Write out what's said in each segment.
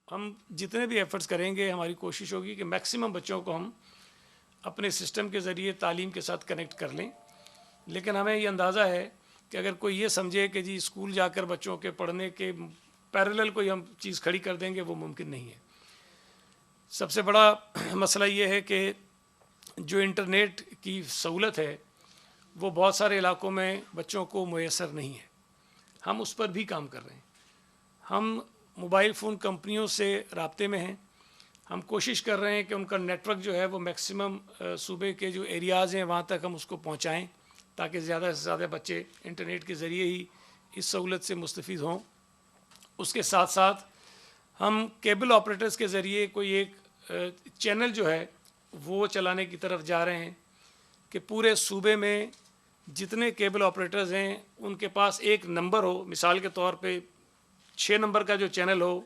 ہم جتنے بھی ایفرٹس کریں گے ہماری کوشش ہوگی کہ میکسیمم بچوں کو ہم اپنے سسٹم کے ذریعے تعلیم کے ساتھ کنیکٹ کر لیں. لیکن ہمیں یہ اندازہ ہے کہ اگر کوئی یہ سمجھے کہ جی اسکول جا کر بچوں کے پڑھنے کے پیرلل کوئی ہم چیز کھڑی کر دیں گے، وہ ممکن نہیں ہے. سب سے بڑا مسئلہ یہ ہے کہ جو انٹرنیٹ کی سہولت ہے وہ بہت سارے علاقوں میں بچوں کو میسر نہیں ہے. ہم اس پر بھی کام کر رہے ہیں. ہم موبائل فون کمپنیوں سے رابطے میں ہیں. ہم کوشش کر رہے ہیں کہ ان کا نیٹ ورک جو ہے وہ میکسیمم صوبے کے جو ایریاز ہیں وہاں تک ہم اس کو پہنچائیں تاکہ زیادہ سے زیادہ بچے انٹرنیٹ کے ذریعے ہی اس سہولت سے مستفید ہوں. اس کے ساتھ ساتھ ہم کیبل آپریٹرز کے ذریعے کوئی ایک چینل جو ہے وہ چلانے کی طرف جا رہے ہیں کہ پورے صوبے میں جتنے کیبل آپریٹرز ہیں ان کے پاس ایک نمبر ہو. مثال کے طور پہ 6 نمبر کا جو چینل ہو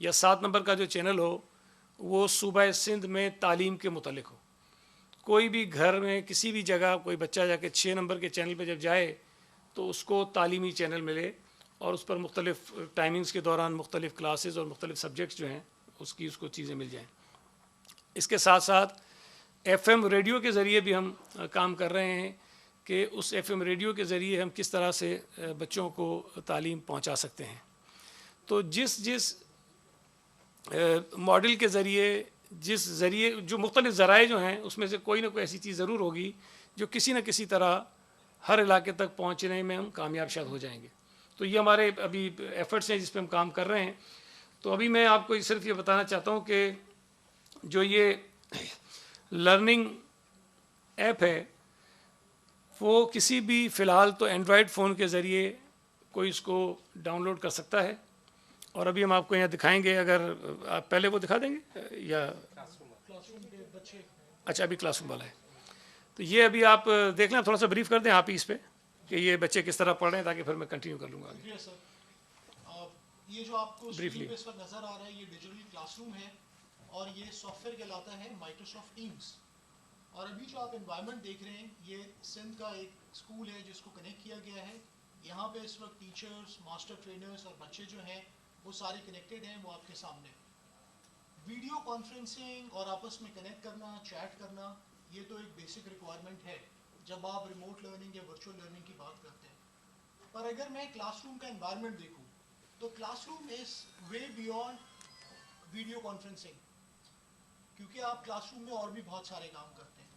یا 7 نمبر کا جو چینل ہو وہ صوبہ سندھ میں تعلیم کے متعلق ہو. کوئی بھی گھر میں کسی بھی جگہ کوئی بچہ جا کے 6 نمبر کے چینل پہ جب جائے تو اس کو تعلیمی چینل ملے اور اس پر مختلف ٹائمنگز کے دوران مختلف کلاسز اور مختلف سبجیکٹس جو ہیں اس کو چیزیں مل جائیں. اس کے ساتھ ساتھ ایف ایم ریڈیو کے ذریعے بھی ہم کام کر رہے ہیں کہ اس ایف ایم ریڈیو کے ذریعے ہم کس طرح سے بچوں کو تعلیم پہنچا سکتے ہیں. تو جس ماڈل کے ذریعے جو مختلف ذرائع جو ہیں اس میں سے کوئی نہ کوئی ایسی چیز ضرور ہوگی جو کسی نہ کسی طرح ہر علاقے تک پہنچنے میں ہم کامیاب شاید ہو جائیں گے. تو یہ ہمارے ابھی ایفرٹس ہیں جس پہ ہم کام کر رہے ہیں. تو ابھی میں آپ کو صرف یہ بتانا چاہتا ہوں کہ جو یہ لرننگ ایپ ہے وہ کسی بھی فی الحال تو اینڈرائڈ فون کے ذریعے کوئی اس کو ڈاؤن لوڈ کر سکتا ہے. اور ابھی ہم آپ کو یہاں دکھائیں گے. اگر آپ پہلے وہ دکھا دیں گے یا اچھا ابھی کلاس روم والا ہے تو یہ ابھی آپ دیکھ لیں. تھوڑا سا بریف کر دیں آپ ہی اس پہ کہ یہ بچے کس طرح پڑھ رہے ہیں تاکہ پھر میں کنٹینیو کر لوں گا آگے. یہ جو آپ کو اسکرین پہ اس وقت نظر آ رہا ہے یہ ڈیجیٹل کلاس روم ہے اور یہ سافٹ ویئر کہلاتا ہے مائکروسافٹ ٹیمز. اور ابھی جو آپ انوائرمنٹ دیکھ رہے ہیں یہ سندھ کا ایک اسکول ہے جس کو کنیکٹ کیا گیا ہے. یہاں پہ اس وقت ٹیچرز، ماسٹر ٹرینرز اور بچے جو ہیں وہ سارے کنیکٹڈ ہیں. وہ آپ کے سامنے ویڈیو کانفرنسنگ اور آپس میں کنیکٹ کرنا، چیٹ کرنا، یہ تو ایک بیسک ریکوائرمنٹ ہے جب آپ ریموٹ لرننگ یا ورچوئل لرننگ کی بات کرتے ہیں. پر اگر میں کلاس روم کا انوائرمنٹ دیکھوں تو کلاس روم از وے بیونڈ ویڈیو کانفرنسنگ، کیونکہ آپ کلاس روم میں اور بھی بہت سارے کام کرتے ہیں.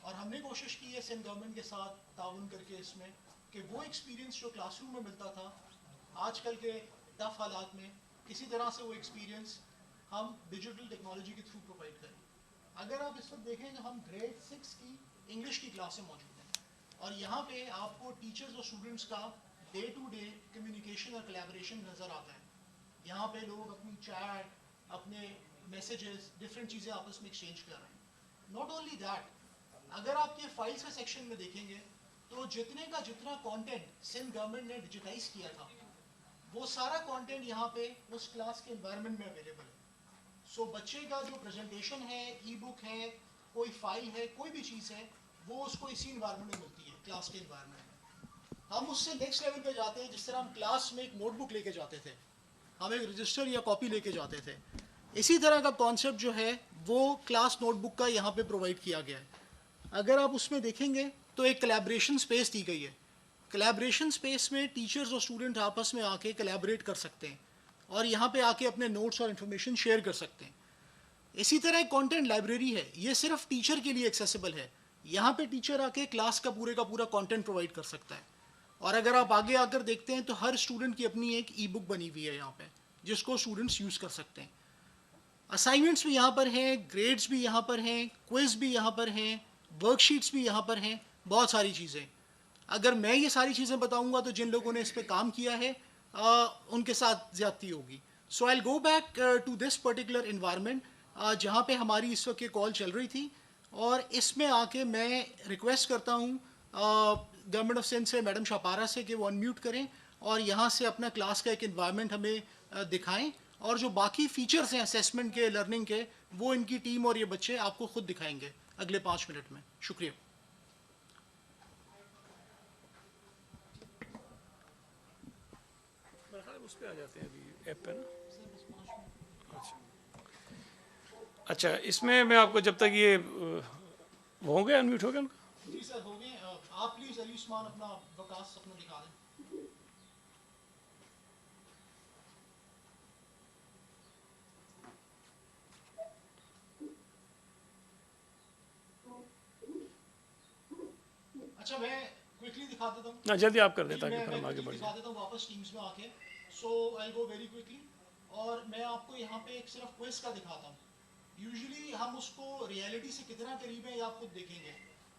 اور ہم نے کوشش کی ہے سندھ گورنمنٹ کے ساتھ تعاون کر کے اس میں کہ وہ ایکسپیرینس جو کلاس روم میں ملتا تھا آج کل کے ٹف حالات میں کسی طرح سے وہ ایکسپیرینس ہم ڈیجیٹل ٹیکنالوجی کے تھرو پرووائڈ کریں. اگر آپ اس وقت دیکھیں تو ہم گریڈ 6 کی انگلش کی کلاسیں موجود ہیں اور یہاں پہ آپ کو ٹیچرز اور اسٹوڈنٹس کا ڈے ٹو ڈے کمیونیکیشن اور کولیبریشن نظر آتا ہے. یہاں پہ لوگ اپنی چیٹ، اپنے میسیجز، ڈفرینٹ چیزیں آپس میں ایکسچینج کر رہے ہیں. ناٹ اونلی دیٹ، اگر آپ کے فائلس کے سیکشن میں دیکھیں گے تو جتنا کانٹینٹ سندھ گورنمنٹ نے ڈیجیٹائز کیا تھا وہ سارا کانٹینٹ یہاں پہ اس کلاس کے انوائرمنٹ میں اویلیبل ہے. سو بچے کا جو پریزنٹیشن ہے، ای بک ہے، کوئی فائل ہے، کوئی بھی چیز ہے، وہ اس کو اسی انوائرمنٹ میں ملتی ہے، کلاس کے انوائرمنٹ میں. ہم اس سے نیکسٹ لیول پہ جاتے ہیں. جس طرح ہم کلاس میں ایک نوٹ بک لے کے جاتے تھے، ہم ایک رجسٹر یا کاپی لے کے جاتے تھے، اسی طرح کا کانسیپٹ جو ہے وہ کلاس نوٹ بک کا یہاں پہ پرووائڈ کیا گیا ہے. اگر آپ اس میں دیکھیں گے تو ایک کلیبریشن سپیس دی گئی ہے. کلیبریشن سپیس میں ٹیچرز اور اسٹوڈنٹ آپس میں آ کے کلیبریٹ کر سکتے ہیں اور یہاں پہ آ کے اپنے نوٹس اور انفارمیشن شیئر کر سکتے ہیں. اسی طرح ایک کانٹینٹ لائبریری ہے، یہ صرف ٹیچر کے لیے ایکسیسیبل ہے. یہاں پہ ٹیچر آ کے کلاس کا پورا کانٹینٹ پرووائڈ کر سکتا ہے. اور اگر آپ آگے آ کر دیکھتے ہیں تو ہر اسٹوڈنٹ کی اپنی ایک ای بک بنی ہوئی ہے یہاں پہ جس کو اسٹوڈنٹس یوز کر سکتے ہیں. اسائنمنٹس بھی یہاں پر ہیں، گریڈز بھی یہاں پر ہیں، کوئز بھی یہاں پر ہیں، ورک شیٹس بھی یہاں پر ہیں، بہت ساری چیزیں. اگر میں یہ ساری چیزیں بتاؤں گا تو جن لوگوں نے اس پہ کام کیا ہے ان کے ساتھ زیادتی ہوگی. So I go back to this particular environment جہاں پہ ہماری اس وقت یہ کال چل رہی تھی. اور اس میں آ کے میں ریکویسٹ کرتا ہوں گورنمنٹ آف سندھ سے، میڈم شاپارہ سے، کہ وہ ان میوٹ کریں اور یہاں سے اپنا کلاس کا ایک انوائرمنٹ ہمیں دکھائیں. اور جو باقی فیچرز ہیں اسیسمنٹ کے، لرننگ کے، وہ ان کی ٹیم اور یہ بچے آپ کو خود دکھائیں گے اگلے 5 منٹ میں. شکریہ. اس پہ آ جاتے ہیں ابھی ایپ پہ نا. اچھا اس میں آپ کو جب تک یہ وہ ہوں گے انمیوٹ ہو گیا ان کا. جی سر ہو گئے. آپ پلیز علی عثمان اپنا وکاس اپنا دکھا دیں. اچھا میں کوئکلی دکھا دیتا ہوں. ہاں جلدی آپ کر دیں جی تاکہ میں پھر ہم آگے quickly بڑھ دکھا جائیں. دیتا ہوں واپس ٹیمز میں آ کے. سو آئی گو ویری کوئکلی. اور میں آپ کو یہاں پہ ایک صرف کوئز کا دکھاتا ہوں. یوزلی ہم اس کو ریئلٹی سے کتنا قریب ہے یہ آپ خود دیکھیں گے.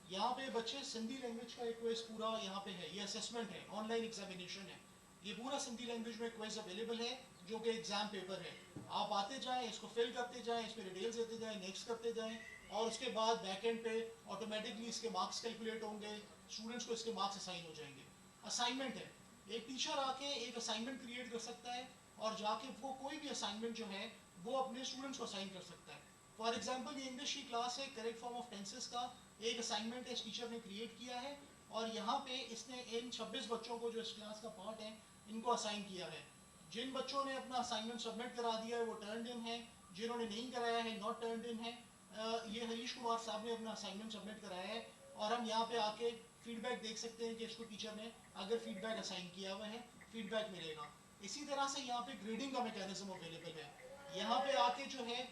یہاں پہ بچے سندھی لینگویج کا ایک کوئز پورا یہاں پہ ہے. یہ اسیسمنٹ ہے, آن لائن ایگزامینیشن ہے. یہ پورا سندھی لینگویج میں کوئز اویلیبل ہے جو کہ ایگزام پیپر ہے. آپ آتے جائیں, اس کو فل کرتے جائیں, اس پہ ڈیٹیلز دیتے جائیں, نیکسٹ کرتے جائیں, اور اس کے بعد بیک اینڈ پہ آٹومیٹکلی اس کے مارکس کیلکولیٹ ہوں گے. اسٹوڈنٹس کو اس کے مارکس اسائن ہو جائیں گے. اسائنمنٹ ہے, ایک ٹیچر آ کے ایک اسائنمنٹ کریٹ کر سکتا ہے اور جا کے وہ کوئی بھی اسائنمنٹ جو ہے وہ اپنے اسٹوڈنٹس کو اسائن کر سکتا ہے. فار ایگزامپل یہ انگلش کی کلاس ہے, کریکٹ فارم آف ٹینسز کا ایک اسائنمنٹ ہے اس ٹیچر نے کریٹ کیا ہے, اور یہاں پہ اس نے ان 26 بچوں کو جو اس کلاس کا پارٹ ہے ان کو اسائن کیا ہے. جن بچوں نے اپنا اسائنمنٹ سبمٹ کرا دیا ہے وہ ٹرنڈ ان ہے, جنہوں نے نہیں کرایا ہے ناٹ ٹرنڈ ان ہے. یہ ہریش کمار صاحب نے اپنا اسائنمنٹ سبمٹ کرایا ہے, اور ہم یہاں پہ آ کے فیڈ بیک دیکھ سکتے ہیں کہ اس کو ٹیچر نے اگر فیڈ بیک اسائن کیا ہوا ہے فیڈ بیک ملے گا. اسی طرح سے یہاں پہ گریڈنگ کا میکینزم اویلیبل ہے. یہاں پہ آ کے جو ہے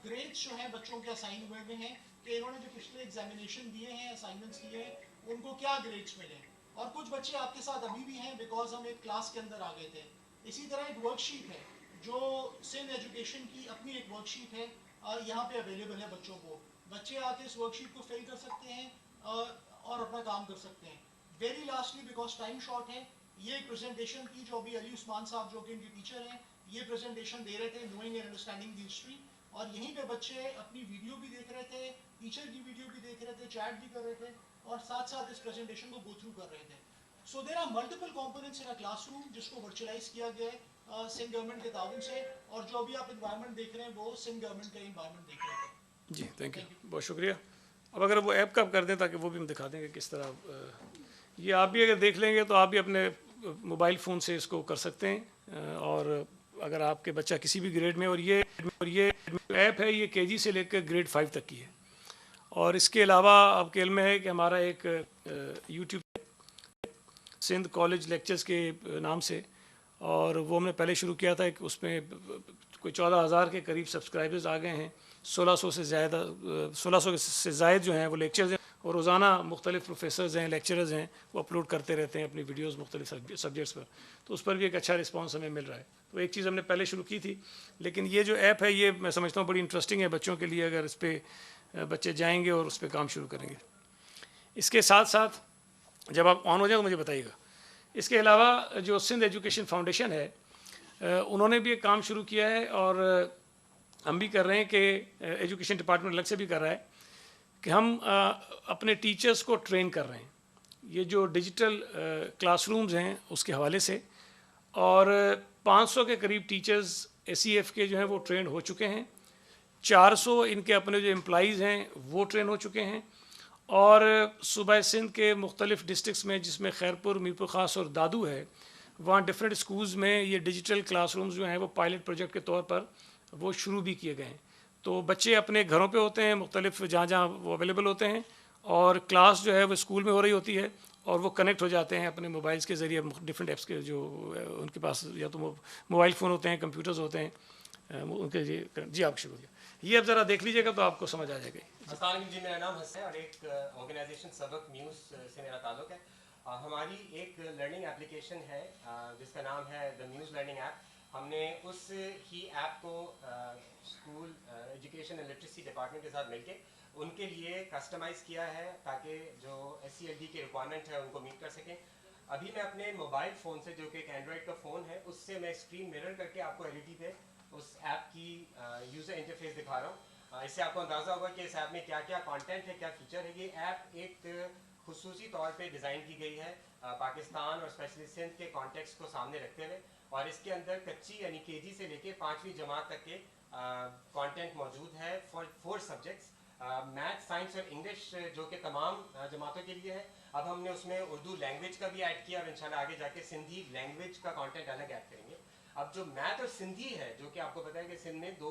گریڈس جو ہیں بچوں کے اسائن ہوئے ہوئے ہیں کہ انہوں نے جو پچھلے ایگزامینیشن دیے ہیں, اسائنمنٹس دیے ہیں, ان کو کیا گریڈس ملے. اور کچھ بچے آپ کے ساتھ ابھی بھی ہیں بیکاز ہم ایک کلاس کے اندر آ گئے تھے. اسی طرح ایک ورک شیٹ ہے جو سندھ ایجوکیشن کی اپنی ایک ورک شیٹ ہے, یہاں پہ اویلیبل ہے بچوں کو. بچے آ کے اس ورک شیٹ کو فل کر سکتے ہیں اور اپنا کام کر سکتے ہیں. Very lastly because time short ہے, یہ ایک پریزنٹیشن تھی جو ابھی علی عثمان صاحب جو کہ ان کے ٹیچر ہیں یہ پریزنٹیشن دے رہے تھے, knowing and understanding the history. اور یہیں پہ بچے اپنی ویڈیو بھی دیکھ رہے تھے, ٹیچر کی ویڈیو بھی دیکھ رہے تھے, چیٹ بھی کر رہے تھے, اور ساتھ ساتھ اس پریزنٹیشن کو گو تھرو کر رہے تھے. So there are multiple components in classroom جس کو ورچوئلائز کیا گیا ہے سندھ گورنمنٹ کے تعاون سے, اور جو ابھی آپ انوائرمنٹ دیکھ رہے ہیں وہ سندھ گورنمنٹ کا انوائرمنٹ دیکھ رہے ہیں. جی تھینک یو, بہت شکریہ. اب اگر وہ ایپ کا کر دیں تاکہ وہ بھی ہم دکھا دیں کہ کس طرح یہ آپ بھی اگر دیکھ لیں گے تو آپ بھی اپنے موبائل فون سے اس کو کر سکتے ہیں. اور اگر آپ کے بچہ کسی بھی گریڈ میں, اور یہ ایپ ہے یہ کے جی سے لے کر گریڈ 5 تک کی ہے. اور اس کے علاوہ آپ کے علم میں ہے کہ ہمارا ایک یوٹیوب سندھ کالج لیکچرز کے نام سے, اور وہ ہم نے پہلے شروع کیا تھا کہ اس میں کوئی 14,000 کے قریب سبسکرائبرز آ گئے ہیں. 1600 سے زائد جو ہیں وہ لیکچرز ہیں, اور روزانہ مختلف پروفیسرز ہیں, لیکچرز ہیں, وہ اپلوڈ کرتے رہتے ہیں اپنی ویڈیوز مختلف سبجیکٹس پر. تو اس پر بھی ایک اچھا رسپانس ہمیں مل رہا ہے. تو ایک چیز ہم نے پہلے شروع کی تھی, لیکن یہ جو ایپ ہے یہ میں سمجھتا ہوں بڑی انٹرسٹنگ ہے بچوں کے لیے, اگر اس پہ بچے جائیں گے اور اس پہ کام شروع کریں گے. اس کے ساتھ ساتھ جب آپ آن ہو جائیں تو مجھے بتائیے گا. اس کے علاوہ جو سندھ ایجوکیشن فاؤنڈیشن ہے انہوں نے بھی ایک کام شروع کیا ہے, اور ہم بھی کر رہے ہیں کہ ایجوکیشن ڈپارٹمنٹ الگ سے بھی کر رہا ہے کہ ہم اپنے ٹیچرز کو ٹرین کر رہے ہیں یہ جو ڈیجیٹل کلاس رومز ہیں اس کے حوالے سے. اور 500 کے قریب ٹیچرز ایس سی ایف کے جو ہیں وہ ٹرینڈ ہو چکے ہیں. 400 ان کے اپنے جو امپلائیز ہیں وہ ٹرین ہو چکے ہیں. اور صوبہ سندھ کے مختلف ڈسٹرکس میں, جس میں خیرپور, میرپور خاص اور دادو ہے, وہاں ڈفرینٹ اسکولز میں یہ ڈیجیٹل کلاس رومز جو ہیں وہ پائلٹ پروجیکٹ کے طور پر وہ شروع بھی کیے گئے ہیں. تو بچے اپنے گھروں پہ ہوتے ہیں, مختلف جہاں جہاں وہ اویلیبل ہوتے ہیں, اور کلاس جو ہے وہ اسکول میں ہو رہی ہوتی ہے, اور وہ کنیکٹ ہو جاتے ہیں اپنے موبائلس کے ذریعے ڈفرینٹ ایپس کے جو ان کے پاس یا تو موبائل فون ہوتے ہیں, کمپیوٹرز ہوتے ہیں ان کے. جی آپ شروع کیجیے, یہ اب ذرا دیکھ لیجیے گا تو آپ کو سمجھ آ جائے گا. السلام علیکم جی, میرا نام حسن ہے اور ایک آرگنائزیشن سبق نیوز سے میرا تعلق ہے. ہماری ایک لرننگ اپلیکیشن ہے جس کا نام ہے دا نیوز لرننگ ایپ. ہم نے اس ہی ایپ کو school education and literacy department کے ساتھ مل کے ان کے لیے کسٹمائز کیا ہے تاکہ جو ایس سی ایل ڈی کی ریکوائرمنٹ ہے ان کو میٹ کر سکیں. ابھی میں اپنے موبائل فون سے, جو کہ ایک اینڈرائڈ کا فون ہے, اس سے میں اسکرین مرر کر کے آپ کو ایل ای ڈی پہ اس ایپ کی یوزر انٹرفیس دکھا رہا ہوں. اس سے آپ کو اندازہ ہوگا کہ اس ایپ میں کیا کیا کانٹینٹ ہے, کیا فیچر ہے. یہ ایپ ایک خصوصی طور پہ ڈیزائن کی گئی ہے پاکستان اور اسپیشلی سندھ کے کانٹیکسٹ کو سامنے رکھتے ہوئے, اور اس کے اندر کچی یعنی کے جی سے لے کے 5ویں جماعت تک کے کانٹینٹ موجود ہے فار 4 سبجیکٹس, میتھ, سائنس اور انگلش, جو کہ تمام جماعتوں کے لیے ہے. اب ہم نے اس میں اردو لینگویج کا بھی ایڈ کیا, اور انشاءاللہ آگے جا کے سندھی لینگویج کا کانٹینٹ الگ ایڈ کریں گے. اب جو میتھ اور سندھی ہے, جو کہ آپ کو پتہ ہے کہ سندھ میں 2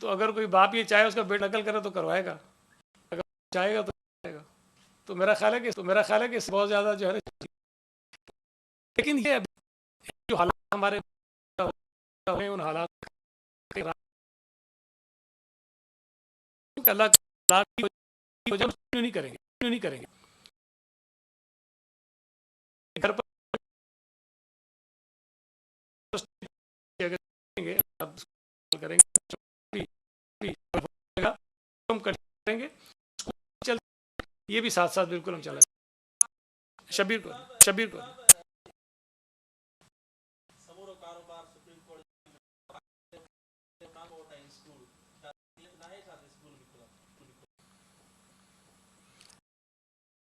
تو اگر کوئی باپ یہ چاہے اس کا بیٹا نقل کرے تو کروائے گا، اگر چاہے گا تو کرے گا. تو میرا خیال ہے کہ اس سے بہت زیادہ جو ہے نا، لیکن یہ جو حالات ہمارے ہیں ان حالات اللہ کی وجہ سے نہیں کریں گے گھر پر کریں گے یہ بھی ساتھ بالکل ہم چلائیں. شبیر کو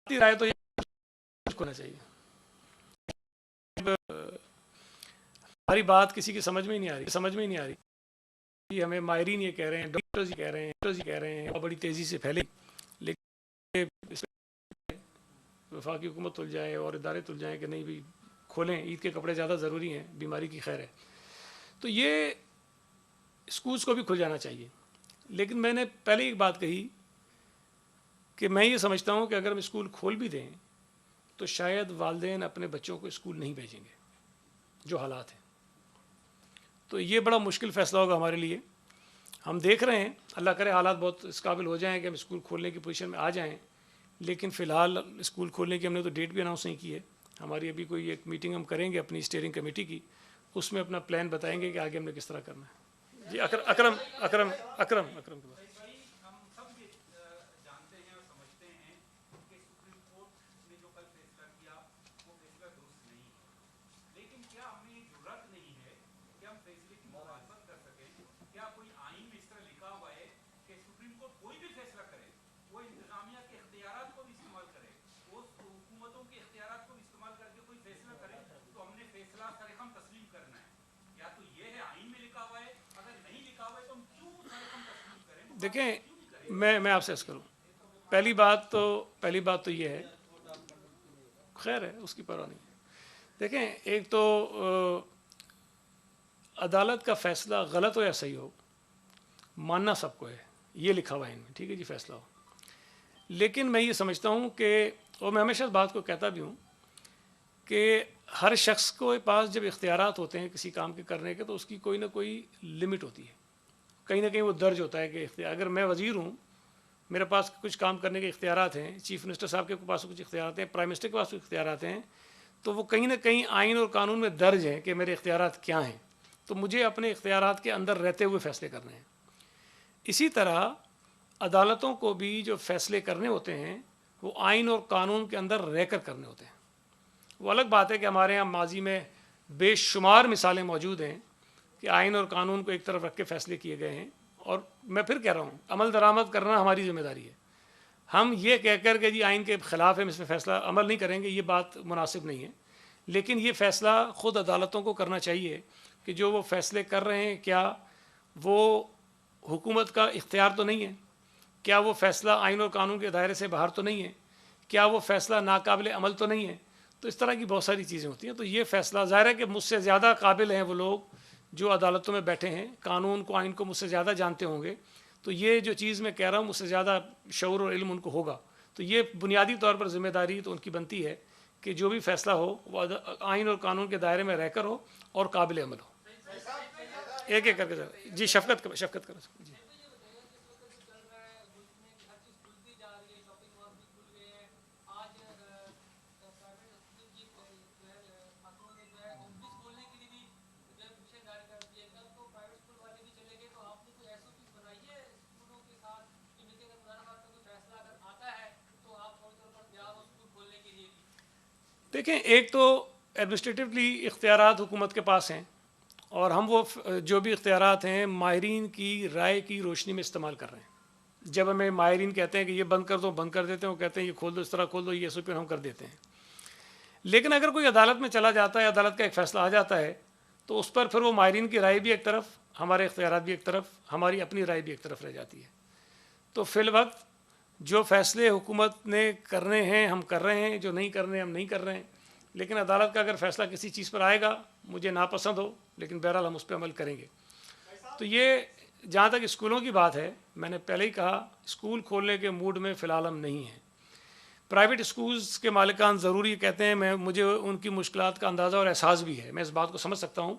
رائے تو ہونا چاہیے. ہماری بات کسی کی سمجھ میں ہی نہیں آ رہی. ہمیں ماہرین یہ کہہ رہے ہیں، ڈاکٹرز یہ کہہ رہے ہیں اور بڑی تیزی سے پھیلے، لیکن وفاقی حکومت تل جائے اور ادارے تل جائیں کہ نہیں بھی کھولیں، عید کے کپڑے زیادہ ضروری ہیں، بیماری کی خیر ہے. تو یہ اسکولس کو بھی کھل جانا چاہیے. لیکن میں نے پہلے ایک بات کہی کہ میں یہ سمجھتا ہوں کہ اگر ہم اسکول کھول بھی دیں تو شاید والدین اپنے بچوں کو اسکول نہیں بھیجیں گے جو حالات ہیں. تو یہ بڑا مشکل فیصلہ ہوگا ہمارے لیے. ہم دیکھ رہے ہیں، اللہ کرے حالات بہت اس قابل ہو جائیں کہ ہم اسکول کھولنے کی پوزیشن میں آ جائیں، لیکن فی الحال اسکول کھولنے کی ہم نے تو ڈیٹ بھی اناؤنس نہیں کی ہے. ہماری ابھی کوئی ایک میٹنگ ہم کریں گے اپنی اسٹیئرنگ کمیٹی کی، اس میں اپنا پلان بتائیں گے کہ آگے ہم نے کس طرح کرنا ہے. جی اکرم کے بعد. دیکھیں میں آپ سے عرض کروں، پہلی بات تو یہ ہے، خیر ہے اس کی پرواہ نہیں. دیکھیں ایک تو عدالت کا فیصلہ غلط ہو یا صحیح ہو ماننا سب کو ہے، یہ لکھا ہوا ہے ان میں، ٹھیک ہے جی فیصلہ ہو. لیکن میں یہ سمجھتا ہوں کہ، اور میں ہمیشہ اس بات کو کہتا بھی ہوں کہ ہر شخص کو پاس جب اختیارات ہوتے ہیں کسی کام کے کرنے کے تو اس کی کوئی نہ کوئی لمٹ ہوتی ہے، کہیں نہ کہیں وہ درج ہوتا ہے کہ اگر میں وزیر ہوں، میرے پاس کچھ کام کرنے کے اختیارات ہیں، چیف منسٹر صاحب کے پاس کچھ اختیارات ہیں، پرائم منسٹر کے پاس کچھ اختیارات ہیں، تو وہ کہیں نہ کہیں آئین اور قانون میں درج ہیں کہ میرے اختیارات کیا ہیں. تو مجھے اپنے اختیارات کے اندر رہتے ہوئے فیصلے کرنے ہیں. اسی طرح عدالتوں کو بھی جو فیصلے کرنے ہوتے ہیں وہ آئین اور قانون کے اندر رہ کر کرنے ہوتے ہیں. وہ الگ بات ہے کہ ہمارے یہاں ماضی میں بے شمار مثالیں موجود ہیں کہ آئین اور قانون کو ایک طرف رکھ کے فیصلے کیے گئے ہیں. اور میں پھر کہہ رہا ہوں، عمل درآمد کرنا ہماری ذمہ داری ہے. ہم یہ کہہ کر کہ جی آئین کے خلاف ہے، اس پہ فیصلہ عمل نہیں کریں گے، یہ بات مناسب نہیں ہے. لیکن یہ فیصلہ خود عدالتوں کو کرنا چاہیے کہ جو وہ فیصلے کر رہے ہیں کیا وہ حکومت کا اختیار تو نہیں ہے، کیا وہ فیصلہ آئین اور قانون کے دائرے سے باہر تو نہیں ہے، کیا وہ فیصلہ ناقابل عمل تو نہیں ہے. تو اس طرح کی بہت ساری چیزیں ہوتی ہیں. تو یہ فیصلہ ظاہر ہے کہ مجھ سے زیادہ قابل ہیں وہ لوگ جو عدالتوں میں بیٹھے ہیں، قانون کو آئین کو مجھ سے زیادہ جانتے ہوں گے. تو یہ جو چیز میں کہہ رہا ہوں مجھ سے زیادہ شعور اور علم ان کو ہوگا. تو یہ بنیادی طور پر ذمہ داری تو ان کی بنتی ہے کہ جو بھی فیصلہ ہو وہ آئین اور قانون کے دائرے میں رہ کر ہو اور قابل عمل ہو. ایک ایک کر کے جی شفقت کرو جی. دیکھیں ایک تو ایڈمنسٹریٹولی اختیارات حکومت کے پاس ہیں اور ہم وہ جو بھی اختیارات ہیں ماہرین کی رائے کی روشنی میں استعمال کر رہے ہیں. جب ہمیں ماہرین کہتے ہیں کہ یہ بند کر دو بند کر دیتے ہیں، وہ کہتے ہیں یہ کھول دو اس طرح کھول دو، یہ سپر ہم کر دیتے ہیں. لیکن اگر کوئی عدالت میں چلا جاتا ہے، عدالت کا ایک فیصلہ آ جاتا ہے تو اس پر پھر وہ ماہرین کی رائے بھی ایک طرف، ہمارے اختیارات بھی ایک طرف، ہماری اپنی رائے بھی ایک طرف رہ جاتی ہے. تو فی الوقت جو فیصلے حکومت نے کرنے ہیں ہم کر رہے ہیں، جو نہیں کرنے ہم نہیں کر رہے ہیں. لیکن عدالت کا اگر فیصلہ کسی چیز پر آئے گا، مجھے ناپسند ہو، لیکن بہرحال ہم اس پہ عمل کریں گے. تو یہ جہاں تک اسکولوں کی بات ہے، میں نے پہلے ہی کہا اسکول کھولنے کے موڈ میں فی الحال ہم نہیں ہیں. پرائیویٹ اسکولز کے مالکان ضروری کہتے ہیں، مجھے ان کی مشکلات کا اندازہ اور احساس بھی ہے. میں اس بات کو سمجھ سکتا ہوں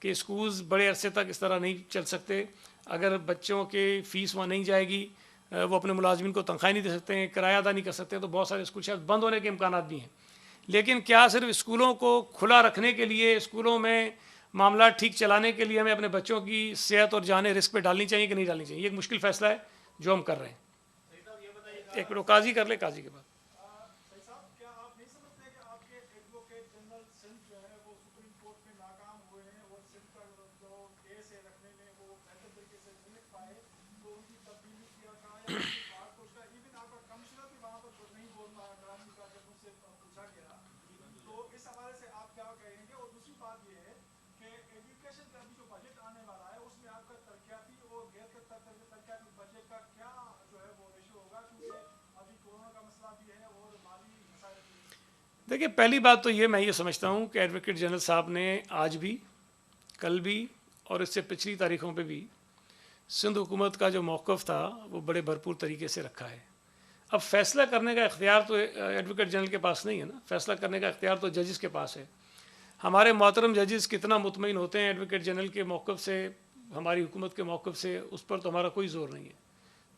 کہ اسکولز بڑے عرصے تک اس طرح نہیں چل سکتے. اگر بچوں کے فیس وہاں نہیں جائے گی، وہ اپنے ملازمین کو تنخواہ نہیں دے سکتے ہیں، کرایہ ادا نہیں کر سکتے، تو بہت سارے اسکول شاید بند ہونے کے امکانات بھی ہیں. لیکن کیا صرف اسکولوں کو کھلا رکھنے کے لیے، اسکولوں میں معاملات ٹھیک چلانے کے لیے ہمیں اپنے بچوں کی صحت اور جانیں رسک پہ ڈالنی چاہیے کہ نہیں ڈالنی چاہیے؟ یہ ایک مشکل فیصلہ ہے جو ہم کر رہے ہیں. ایک منٹ قاضی کر لے، قاضی کے بعد. دیکھیے، پہلی بات تو میں یہ سمجھتا ہوں کہ ایڈوکیٹ جنرل صاحب نے آج بھی، کل بھی اور اس سے پچھلی تاریخوں پہ بھی سندھ حکومت کا جو موقف تھا وہ بڑے بھرپور طریقے سے رکھا ہے. اب فیصلہ کرنے کا اختیار تو ایڈوکیٹ جنرل کے پاس نہیں ہے نا، فیصلہ کرنے کا اختیار تو ججز کے پاس ہے. ہمارے محترم ججز کتنا مطمئن ہوتے ہیں ایڈوکیٹ جنرل کے موقف سے، ہماری حکومت کے موقف سے، اس پر تو ہمارا کوئی زور نہیں ہے.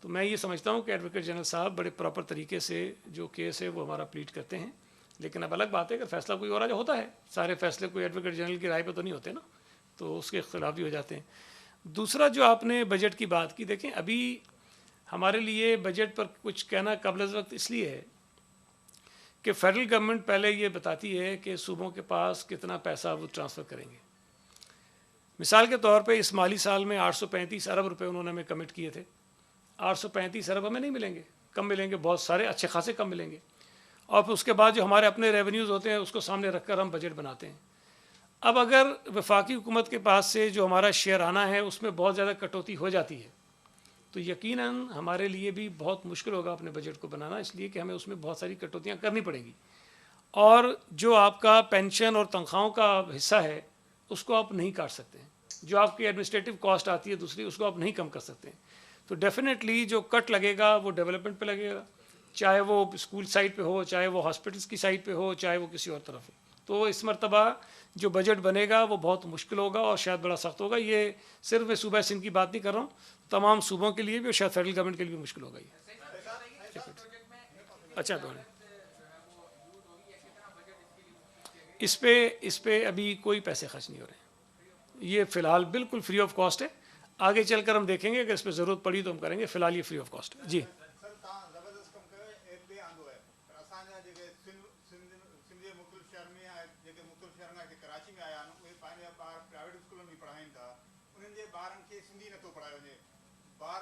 تو میں یہ سمجھتا ہوں کہ ایڈوکیٹ جنرل صاحب بڑے پراپر طریقے سے جو کیس ہے وہ ہمارا پلیٹ کرتے ہیں. لیکن اب الگ بات ہے کہ فیصلہ کوئی اور ہوتا ہے، سارے فیصلے کوئی ایڈوکیٹ جنرل کی رائے پہ تو نہیں ہوتے نا، تو اس کے اختلاف بھی ہو جاتے ہیں. دوسرا جو آپ نے بجٹ کی بات کی، دیکھیں ابھی ہمارے لیے بجٹ پر کچھ کہنا قبل از وقت اس لیے ہے کہ فیڈرل گورنمنٹ پہلے یہ بتاتی ہے کہ صوبوں کے پاس کتنا پیسہ وہ ٹرانسفر کریں گے. مثال کے طور پہ اس مالی سال میں 835 ارب روپے انہوں نے ہمیں کمٹ کیے تھے. 835 ارب ہمیں نہیں ملیں گے، کم ملیں گے، بہت سارے اچھے خاصے کم ملیں گے. اور پھر اس کے بعد جو ہمارے اپنے ریونیوز ہوتے ہیں اس کو سامنے رکھ کر ہم بجٹ بناتے ہیں. اب اگر وفاقی حکومت کے پاس سے جو ہمارا شیئر آنا ہے اس میں بہت زیادہ کٹوتی ہو جاتی ہے تو یقیناً ہمارے لیے بھی بہت مشکل ہوگا اپنے بجٹ کو بنانا، اس لیے کہ ہمیں اس میں بہت ساری کٹوتیاں کرنی پڑیں گی. اور جو آپ کا پینشن اور تنخواہوں کا حصہ ہے اس کو آپ نہیں کاٹ سکتے ہیں. جو آپ کی ایڈمنسٹریٹو کاسٹ آتی ہے دوسری، اس کو آپ نہیں کم کر سکتے ہیں. تو ڈیفینیٹلی جو کٹ لگے گا وہ ڈیولپمنٹ پہ لگے گا، چاہے وہ اسکول سائٹ پہ ہو، چاہے وہ ہاسپٹلس کی سائٹ پہ ہو، چاہے وہ کسی اور طرف ہو. تو اس مرتبہ جو بجٹ بنے گا وہ بہت مشکل ہوگا اور شاید بڑا سخت ہوگا. یہ صرف میں صوبہ سندھ کی بات نہیں کر رہا ہوں، تمام صوبوں کے لیے بھی اور شاید فیڈرل گورنمنٹ کے لیے بھی مشکل ہوگا. یہ اچھا اس پہ ابھی کوئی پیسے خرچ نہیں ہو رہے ہیں. یہ فی الحال بالکل فری آف کاسٹ ہے. آگے چل کر ہم دیکھیں گے اگر اس پہ ضرورت پڑی تو ہم کریں گے. فی الحال یہ فری آف کاسٹ ہے. جی بار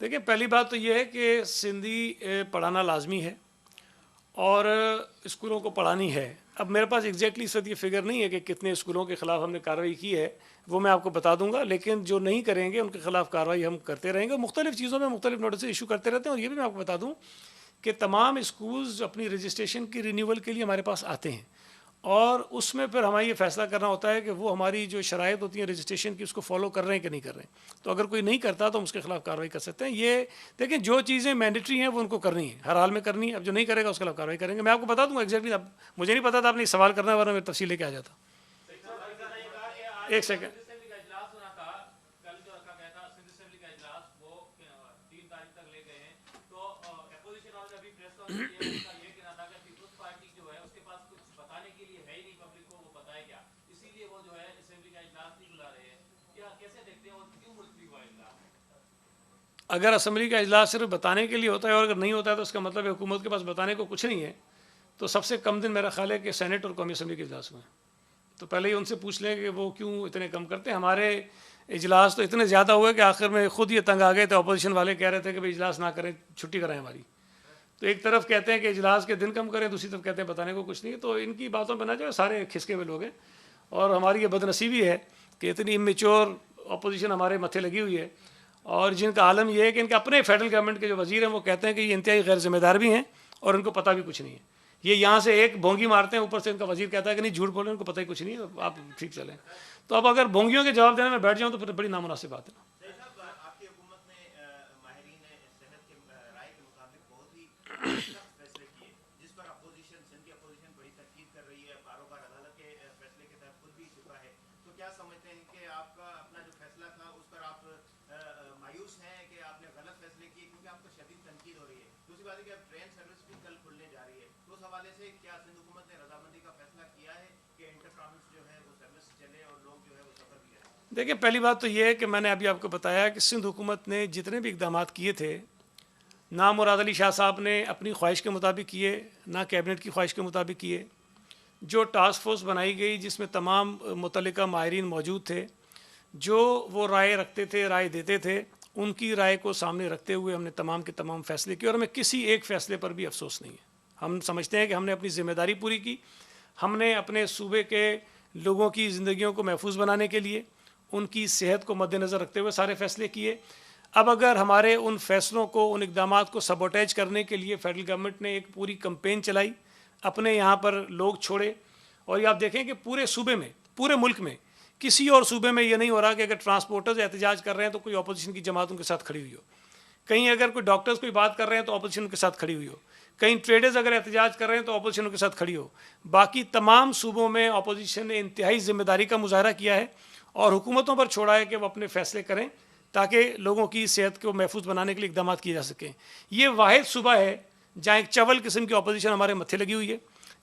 دیکھیں، پہلی بات تو یہ ہے کہ سندھی پڑھانا لازمی ہے اور اسکولوں کو پڑھانی ہے. اب میرے پاس ایگزیکٹلی اس وقت یہ فگر نہیں ہے کہ کتنے اسکولوں کے خلاف ہم نے کارروائی کی ہے، وہ میں آپ کو بتا دوں گا. لیکن جو نہیں کریں گے ان کے خلاف کارروائی ہم کرتے رہیں گے. مختلف چیزوں میں مختلف نوٹسز ایشو کرتے رہتے ہیں. اور یہ بھی میں آپ کو بتا دوں کہ تمام اسکولز اپنی رجسٹریشن کی رینیول کے لیے ہمارے پاس آتے ہیں اور اس میں پھر ہمیں یہ فیصلہ کرنا ہوتا ہے کہ وہ ہماری جو شرائط ہوتی ہیں رجسٹریشن کی اس کو فالو کر رہے ہیں کہ نہیں کر رہے ہیں. تو اگر کوئی نہیں کرتا تو ہم اس کے خلاف کارروائی کر سکتے ہیں. یہ دیکھیں، جو چیزیں مینڈیٹری ہیں وہ ان کو کرنی ہے، ہر حال میں کرنی ہے. اب جو نہیں کرے گا اس کے خلاف کارروائی کریں گے. میں آپ کو بتا دوں گا ایگزیکٹلی. اب مجھے نہیں پتا تھا آپ نے سوال کرنا ہے ورنہ میں تفصیل لے کے آ جاتا. ایک سیکنڈ. اگر اسمبلی کا اجلاس صرف بتانے کے لیے ہوتا ہے اور اگر نہیں ہوتا ہے تو اس کا مطلب ہے حکومت کے پاس بتانے کو کچھ نہیں ہے. تو سب سے کم دن میرا خیال ہے کہ سینٹ اور قومی اسمبلی کے اجلاس ہوئے ہیں. تو پہلے ہی ان سے پوچھ لیں کہ وہ کیوں اتنے کم کرتے ہیں. ہمارے اجلاس تو اتنے زیادہ ہوئے کہ آخر میں خود یہ تنگ آ گئے تھے. اپوزیشن والے کہہ رہے تھے کہ بھائی اجلاس نہ کریں، چھٹی کرائیں ہماری. تو ایک طرف کہتے ہیں کہ اجلاس کے دن کم کریں، دوسری طرف کہتے ہیں بتانے کو کچھ نہیں. تو ان کی باتوں پہ نہ جو سارے کھسکے ہوئے لوگ ہیں. اور ہماری یہ بد نصیبی ہے کہ اتنی امیچور اپوزیشن ہمارے متھے لگی ہوئی ہے، اور جن کا عالم یہ ہے کہ ان کے اپنے فیڈرل گورنمنٹ کے جو وزیر ہیں وہ کہتے ہیں کہ یہ انتہائی غیر ذمہ دار بھی ہیں اور ان کو پتہ بھی کچھ نہیں ہے. یہ یہاں سے ایک بھونگی مارتے ہیں، اوپر سے ان کا وزیر کہتا ہے کہ نہیں جھوٹ بول رہے ہیں، ان کو پتہ ہی کچھ نہیں ہے، آپ ٹھیک چلیں. تو اب اگر بھونگیوں کے جواب دینے میں بیٹھ جاؤں تو پھر بڑی نامناسب بات ہے. آپ کی حکومت نے ماہرین صحت کے رائے کے مطابق بہت ہی سخت فیصلے کیے، جس پر اپوزیشن، سندھ کی اپوزیشن بڑی تنقید کر رہی ہے، بار بار عدالت کے فیصلے کے تحت خود بھی چکا ہے. تو کیا سمجھتے ہیں کہ آپ کا اپنا جو فیصلہ تھا اس پر آپ مایوس ہیں کہ آپ نے غلط فیصلے کیے، کیونکہ آپ کو شدید تنقید ہو رہی ہے؟ دوسری بات ہے کہ اب ٹرین سروس بھی کل کھلنے جا رہی ہے، تو اس حوالے سے کیا سندھ حکومت نے رضامندی کا فیصلہ کیا ہے کہ انٹر پروونس جو ہے وہ سروس چلے اور لوگ جو ہے وہ سفر بھی کریں؟ دیکھیں، پہلی بات تو یہ ہے کہ میں نے ابھی آپ کو بتایا کہ سندھ حکومت نے جتنے بھی اقدامات کیے تھے، نہ مراد علی شاہ صاحب نے اپنی خواہش کے مطابق کیے، نہ کیبنٹ کی خواہش کے مطابق کیے. جو ٹاسک فورس بنائی گئی جس میں تمام متعلقہ ماہرین موجود تھے، جو وہ رائے رکھتے تھے، رائے دیتے تھے، ان کی رائے کو سامنے رکھتے ہوئے ہم نے تمام کے تمام فیصلے کیے، اور ہمیں کسی ایک فیصلے پر بھی افسوس نہیں ہے. ہم سمجھتے ہیں کہ ہم نے اپنی ذمہ داری پوری کی. ہم نے اپنے صوبے کے لوگوں کی زندگیوں کو محفوظ بنانے کے لیے ان کی صحت کو مد نظر رکھتے ہوئے سارے فیصلے کیے. اب اگر ہمارے ان فیصلوں کو، ان اقدامات کو سبوٹیج کرنے کے لیے فیڈرل گورنمنٹ نے ایک پوری کمپین چلائی، اپنے یہاں پر لوگ چھوڑے، اور یہ آپ دیکھیں کہ پورے صوبے میں، پورے ملک میں کسی اور صوبے میں یہ نہیں ہو رہا کہ اگر ٹرانسپورٹرز احتجاج کر رہے ہیں تو کوئی اپوزیشن کی جماعت ان کے ساتھ کھڑی ہوئی ہو. کہیں اگر کوئی ڈاکٹرز کوئی بات کر رہے ہیں تو اپوزیشن ان کے ساتھ کھڑی ہوئی ہو. کہیں ٹریڈرز اگر احتجاج کر رہے ہیں تو اپوزیشن ان کے ساتھ کھڑی ہو. باقی تمام صوبوں میں اپوزیشن نے انتہائی ذمہ داری کا مظاہرہ کیا ہے اور حکومتوں پر چھوڑا ہے کہ وہ اپنے فیصلے کریں تاکہ لوگوں کی صحت کو محفوظ بنانے کے لیے اقدامات کیے جا سکیں. یہ واحد صوبہ ہے جہاں ایک چول قسم کی اپوزیشن ہمارے متھے لگی ہوئی ہے،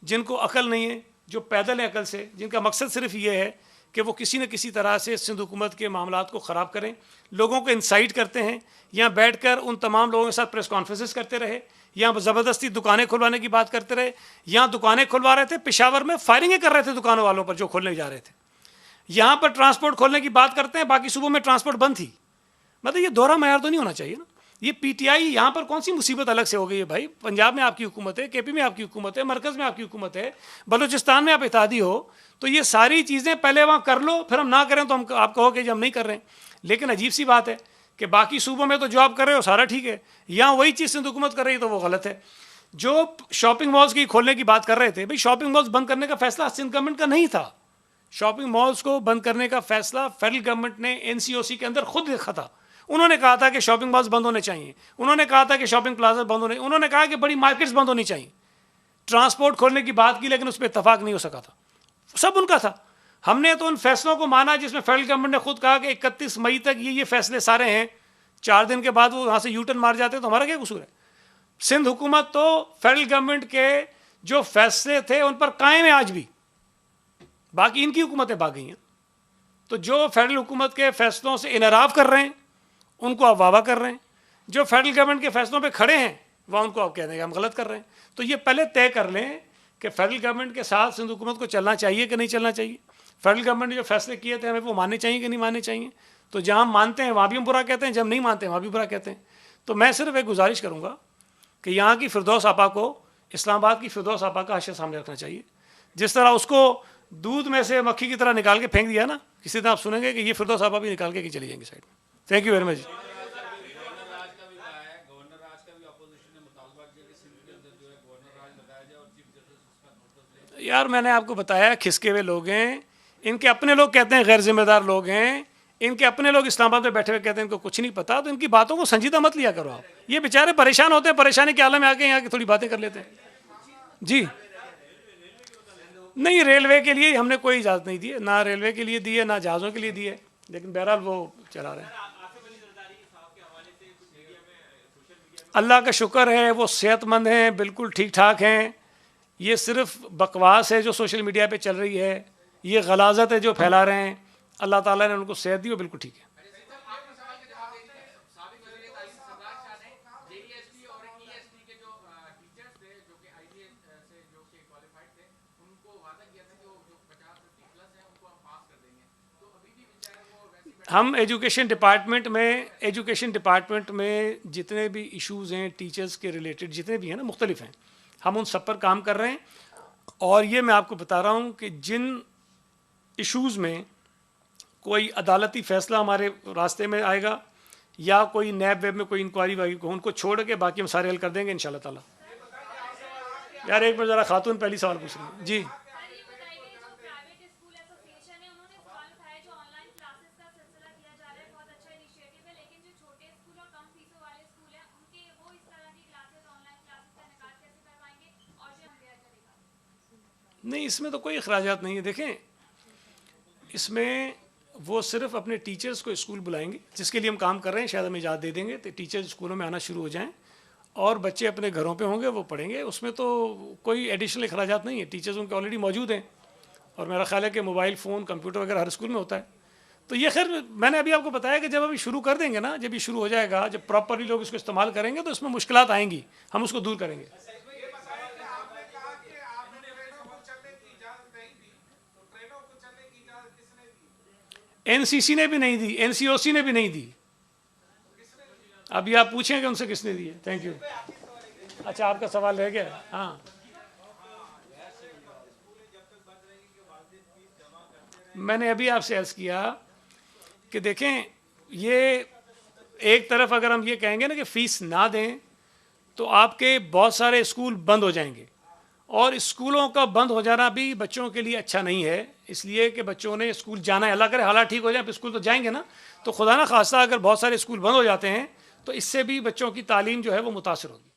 جن کو عقل نہیں ہے، جو پیدل ہیں عقل سے، جن کا مقصد صرف یہ ہے کہ وہ کسی نہ کسی طرح سے سندھ حکومت کے معاملات کو خراب کریں، لوگوں کو انسائٹ کرتے ہیں. یہاں بیٹھ کر ان تمام لوگوں کے ساتھ پریس کانفرنسز کرتے رہے، یہاں زبردستی دکانیں کھلوانے کی بات کرتے رہے. یہاں دکانیں کھلوا رہے تھے، پشاور میں فائرنگیں کر رہے تھے دکانوں والوں پر جو کھولنے جا رہے تھے. یہاں پر ٹرانسپورٹ کھولنے کی بات کرتے ہیں، باقی صوبوں میں ٹرانسپورٹ بند تھی. مطلب یہ دوہرا معیار تو نہیں ہونا چاہیے نا. یہ پی ٹی آئی یہاں پر کون سی مصیبت الگ سے ہو گئی ہے بھائی؟ پنجاب میں آپ کی حکومت ہے، کے پی میں آپ کی حکومت ہے، مرکز میں آپ کی حکومت ہے، بلوچستان میں آپ اتحادی ہو، تو یہ ساری چیزیں پہلے وہاں کر لو، پھر ہم نہ کریں تو ہم آپ کہو کہ ہم نہیں کر رہے ہیں. لیکن عجیب سی بات ہے کہ باقی صوبوں میں تو جو آپ کر رہے ہو سارا ٹھیک ہے، یہاں وہی چیز سندھ حکومت کر رہی ہے تو وہ غلط ہے. جو شاپنگ مالز کی کھولنے کی بات کر رہے تھے، بھائی شاپنگ مالز بند کرنے کا فیصلہ سندھ گورنمنٹ کا نہیں تھا. شاپنگ مالز کو بند کرنے کا فیصلہ فیڈرل گورنمنٹ نے این سی او سی کے اندر خود لکھا تھا. انہوں نے کہا تھا کہ شاپنگ مالز بند ہونے چاہیے، انہوں نے کہا تھا کہ شاپنگ پلازا بند ہونے، انہوں نے کہا کہ بڑی مارکیٹس بند ہونی چاہیے. ٹرانسپورٹ کھولنے کی بات کی لیکن اس پہ اتفاق نہیں ہو سکا تھا، سب ان کا تھا. ہم نے تو ان فیصلوں کو مانا جس میں فیڈرل گورنمنٹ نے خود کہا کہ 31 مئی تک یہ فیصلے سارے ہیں، 4 دن کے بعد وہ وہاں سے یو ٹرن مار جاتے ہیں تو ہمارا کیا قصور ہے؟ سندھ حکومت تو فیڈرل گورنمنٹ کے جو فیصلے تھے ان پر قائم ہے آج بھی، باقی ان کی حکومتیں بھاگ گئی ہیں. تو جو فیڈرل حکومت کے فیصلوں سے انحراف کر رہے ہیں ان کو آپ واہ واہ کر رہے ہیں، جو فیڈرل گورنمنٹ کے فیصلوں پہ کھڑے ہیں وہ ان کو آپ کہہ دیں کہ ہم غلط کر رہے ہیں. تو یہ پہلے طے کر لیں کہ فیڈرل گورنمنٹ کے ساتھ سندھ حکومت کو چلنا چاہیے کہ نہیں چلنا چاہیے. فیڈرل گورنمنٹ نے جو فیصلے کیے تھے ہمیں وہ ماننے چاہیے کہ نہیں ماننے چاہیے. تو جہاں ہم مانتے ہیں وہاں بھی ہم برا کہتے ہیں، جب نہیں مانتے ہیں وہاں بھی برا کہتے ہیں. تو میں صرف ایک گزارش کروں گا کہ یہاں کی فردوس آپا کو، اسلام آباد کی فردوس آپا کا حاشیہ سامنے رکھنا چاہیے. جس طرح اس کو دودھ میں سے مکھی کی طرح نکال کے پھینک دیا نا، کسی طرح آپ سنیں گے کہ یہ فردوس آپا بھی نکال کے چلی جائیں گی سائڈ میں. Thank you very much. یار میں نے آپ کو بتایا کھسکے ہوئے لوگ ہیں، ان کے اپنے لوگ کہتے ہیں غیر ذمہ دار لوگ ہیں، ان کے اپنے لوگ اسلام آباد میں بیٹھے ہوئے کہتے ہیں ان کو کچھ نہیں پتا. تو ان کی باتوں کو سنجیدہ مت لیا کرو آپ. یہ بیچارے پریشان ہوتے ہیں، پریشانی کے عالم میں آ کے یہاں کی تھوڑی باتیں کر لیتے ہیں. جی نہیں، ریلوے کے لیے ہم نے کوئی اجازت نہیں دی ہے، نہ ریلوے کے لیے دی ہے نہ جہازوں کے لیے دی ہے، لیکن بہرحال وہ چلا رہے ہیں. اللہ کا شکر ہے وہ صحت مند ہیں، بالکل ٹھیک ٹھاک ہیں. یہ صرف بکواس ہے جو سوشل میڈیا پہ چل رہی ہے، یہ غلاظت ہے جو پھیلا رہے ہیں. اللہ تعالیٰ نے ان کو صحت دی، وہ بالکل ٹھیک ہے. ہم ایجوکیشن ڈپارٹمنٹ میں جتنے بھی ایشوز ہیں ٹیچرز کے ریلیٹڈ جتنے بھی ہیں نا مختلف ہیں، ہم ان سب پر کام کر رہے ہیں. اور یہ میں آپ کو بتا رہا ہوں کہ جن ایشوز میں کوئی عدالتی فیصلہ ہمارے راستے میں آئے گا یا کوئی نیب ویب میں کوئی انکوائری وائی کو ان کو چھوڑ کے باقی ہم سارے حل کر دیں گے انشاءاللہ تعالیٰ. یار ایک منٹ ذرا خاتون پہلی سوال پوچھ رہی ہیں. جی نہیں اس میں تو کوئی اخراجات نہیں ہے. دیکھیں اس میں وہ صرف اپنے ٹیچرز کو اسکول بلائیں گے جس کے لیے ہم کام کر رہے ہیں, شاید ہم اجازت دے دیں گے تو ٹیچرز اسکولوں میں آنا شروع ہو جائیں اور بچے اپنے گھروں پہ ہوں گے وہ پڑھیں گے. اس میں تو کوئی ایڈیشنل اخراجات نہیں ہے, ٹیچرز ان کے آلریڈی موجود ہیں اور میرا خیال ہے کہ موبائل فون کمپیوٹر وغیرہ ہر اسکول میں ہوتا ہے. تو یہ خیر میں نے ابھی آپ کو بتایا کہ جب ابھی شروع کر دیں گے نا, جب یہ شروع ہو جائے گا, جب پراپرلی لوگ اس کو استعمال کریں گے تو اس میں مشکلات آئیں گی, ہم اس کو دور کریں گے. این سی سی نے بھی نہیں دی, این سی او سی نے بھی نہیں دی. ابھی آپ پوچھیں کہ ان سے کس نے دی ہے. Thank you. اچھا آپ کا سوال رہ گیا. ہاں میں نے ابھی آپ سے عرض کیا کہ دیکھیں یہ ایک طرف اگر ہم یہ کہیں گے نا کہ فیس نہ دیں تو آپ کے بہت سارے اسکول بند ہو جائیں گے, اور اسکولوں کا بند ہو جانا بھی بچوں کے لیے اچھا نہیں ہے, اس لیے کہ بچوں نے اسکول جانا ہے. اللہ کرے حالات ٹھیک ہو جائیں پھر اسکول تو جائیں گے نا, تو خدا نہ خواستہ اگر بہت سارے اسکول بند ہو جاتے ہیں تو اس سے بھی بچوں کی تعلیم جو ہے وہ متاثر ہوگی.